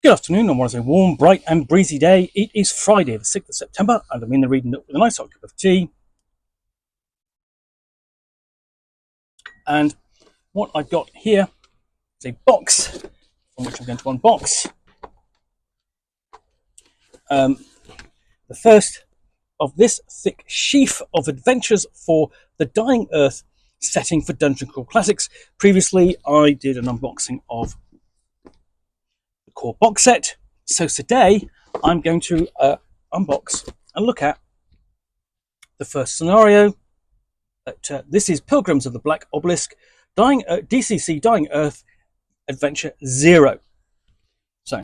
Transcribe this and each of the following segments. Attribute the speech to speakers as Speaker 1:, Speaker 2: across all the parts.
Speaker 1: Good afternoon on what is a warm, bright and breezy day. It is Friday the 6th of September and I'm in the reading nook with a nice hot cup of tea. And what I've got here is a box from which I'm going to unbox. The first of this thick sheaf of adventures for the Dying Earth setting for Dungeon Crawl Classics. Previously, I did an unboxing of the core box set. So today, I'm going to unbox and look at the first scenario. This is Pilgrims of the Black Obelisk, DCC Dying Earth Adventure 0. So,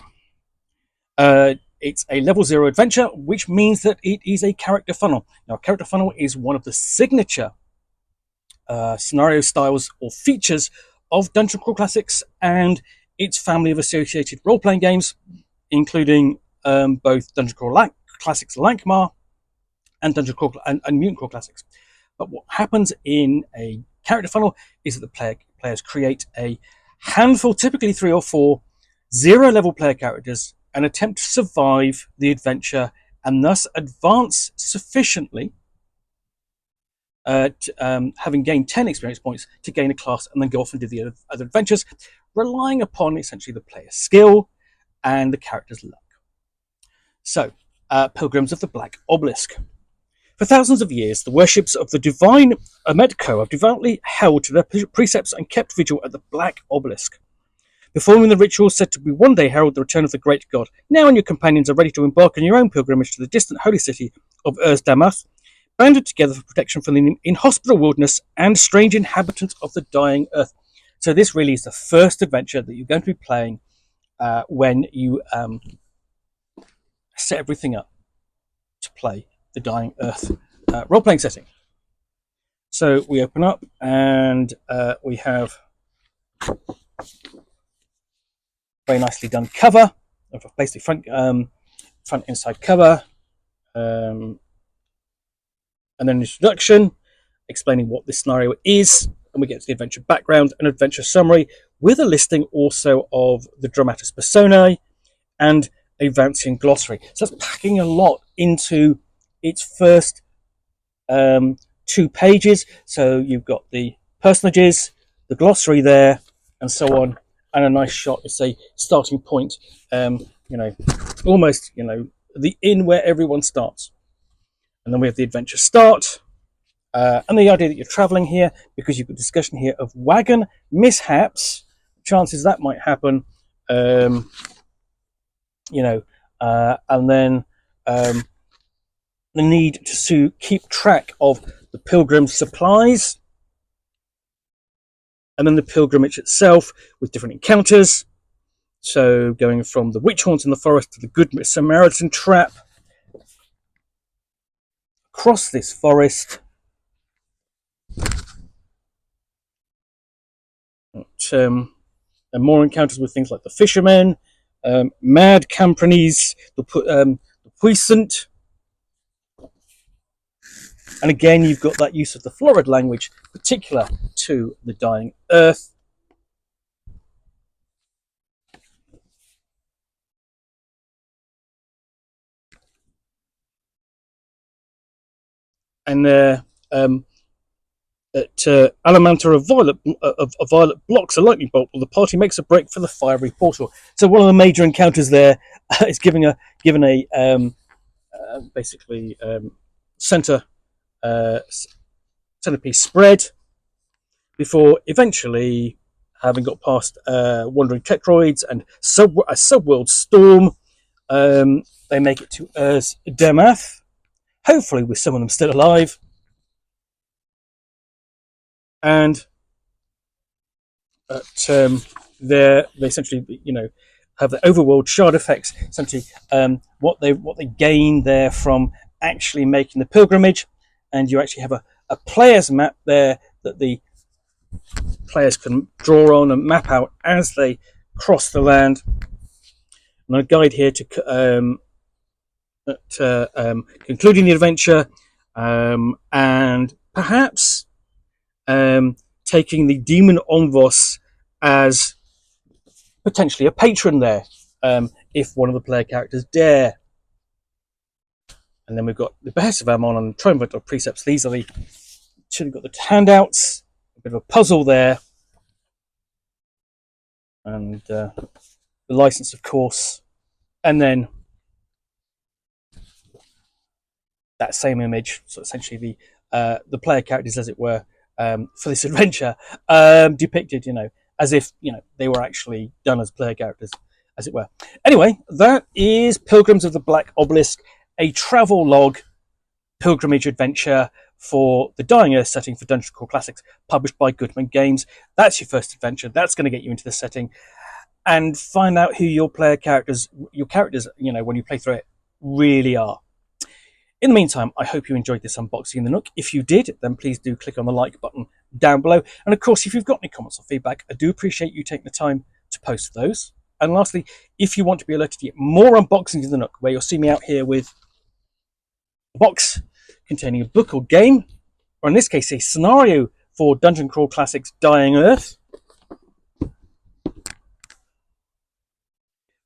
Speaker 1: it's a level 0 adventure, which means that it is a character funnel. Now, a character funnel is one of the signature scenario styles or features of Dungeon Crawl Classics and its family of associated role-playing games, including both Dungeon Crawl Classics Lankmar and Dungeon Crawl and Mutant Crawl Classics. But what happens in a character funnel is that the players create a handful, typically 3 or 4, 0-level player characters and attempt to survive the adventure and thus advance sufficiently, having gained 10 experience points, to gain a class and then go off and do the other adventures, relying upon essentially the player's skill and the character's luck. So, Pilgrims of the Black Obelisk. For thousands of years, the worships of the divine Ametko have devoutly held to their precepts and kept vigil at the Black Obelisk, performing the rituals said to be one day herald the return of the great god. Now and your companions are ready to embark on your own pilgrimage to the distant holy city of Damath, banded together for protection from the inhospitable wilderness and strange inhabitants of the dying earth. So this really is the first adventure that you're going to be playing when you set everything up to play the Dying Earth role-playing setting. So we open up and we have very nicely done cover, basically front inside cover, and then an introduction explaining what this scenario is, and we get to the adventure background and adventure summary with a listing also of the dramatis personae and a Vancian glossary. So that's packing a lot into its first 2 pages. So you've got the personages, the glossary there, and so on, and a nice shot. It's a starting point, almost, the inn where everyone starts. And then we have the adventure start, and the idea that you're traveling here because you've got discussion here of wagon mishaps, chances that might happen, and then the need to keep track of the pilgrim's supplies, and then the pilgrimage itself with different encounters. So going from the witch haunt in the forest to the Good Samaritan trap, across this forest, and more encounters with things like the fishermen, mad Campronese, the puissant. And again, you've got that use of the florid language particular to the Dying Earth. And at Alamanta, a violet blocks a lightning bolt while the party makes a break for the fiery portal. So one of the major encounters there is given a basically centerpiece spread before eventually, having got past wandering Tetroids and a subworld storm, they make it to Damath, hopefully with some of them still alive. And they essentially, have the overworld shard effects. Essentially, what they gain there from actually making the pilgrimage, and you actually have a player's map there that the players can draw on and map out as they cross the land. And a guide here to concluding the adventure, and perhaps taking the demon Onvos as potentially a patron there, if one of the player characters dare. And then we've got the Behest of Ammon and Triumvirate of Precepts. These are the we've got the handouts, a bit of a puzzle there, and the license, of course, and then that same image. So essentially, the player characters, as it were, for this adventure, depicted, as if they were actually done as player characters, as it were. Anyway, that is Pilgrims of the Black Obelisk, a travel log pilgrimage adventure for the Dying Earth setting for Dungeon Crawl Classics, published by Goodman Games. That's your first adventure. That's going to get you into the setting and find out who your characters, when you play through it, really are. In the meantime, I hope you enjoyed this unboxing in the Nook. If you did, then please do click on the like button down below. And of course, if you've got any comments or feedback, I do appreciate you taking the time to post those. And lastly, if you want to be alerted to get more unboxings in the Nook, where you'll see me out here with a box containing a book or game, or in this case, a scenario for Dungeon Crawl Classics Dying Earth,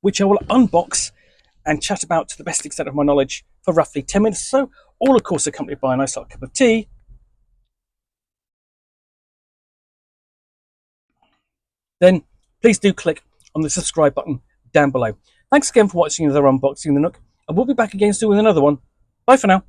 Speaker 1: which I will unbox and chat about to the best extent of my knowledge for roughly 10 minutes or so, all of course accompanied by a nice hot cup of tea. Then please do click on the subscribe button down below. Thanks again for watching another unboxing in the Nook, and we'll be back again soon with another one. Bye for now.